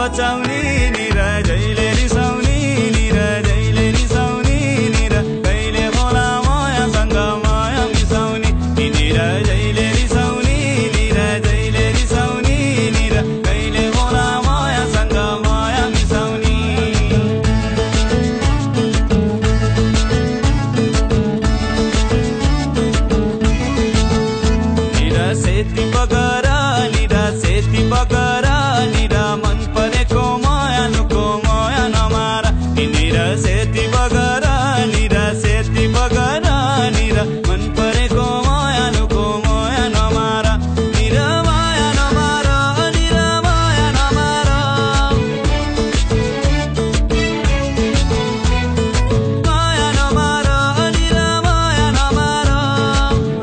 बचाउने नि र जहिले रिसाउने नि र जहिले रिसाउने नि र कहिले होला मायासँग माया मिसाउने नि र जहिले रिसाउने नि र जहिले रिसाउने नि र कहिले होला मायासँग माया मिसाउने सेती बगरा निरा सेती बगरा निरा मन परेको माया नमारा निरा सेती बगरा निरा सेती बगरा निरा मन परेको माया नमारा निरा माया नमारा निरा माया नमारा माया नमारा निरा माया नमारा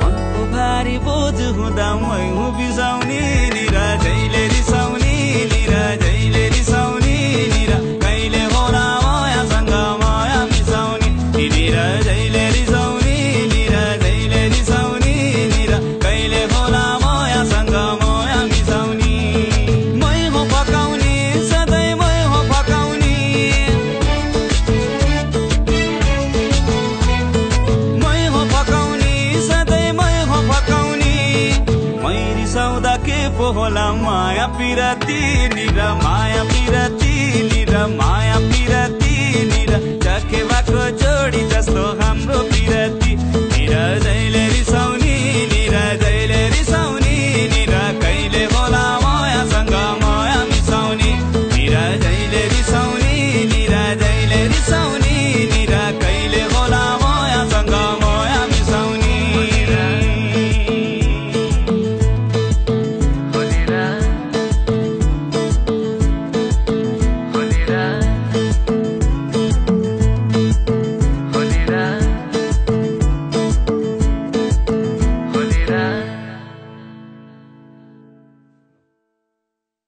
मनको भारी बोझ हुँदा मै हुँ बिसाउने निरा जहिले रिसाउने निरा जहिले रिसाउने निरा कहिले होला मायासँग माया मिसाउने निरा जहिले रिसाउने निरा जहिले रिसाउने निरा कहिले होला मायासँग माया मिसाउने मै हो फकाउने सधैँ मै हो फकाउने मै हो फकाउने सधैँ मै हो फकाउने मै रिसाउँदा के पो होला माया पिराती निरा माया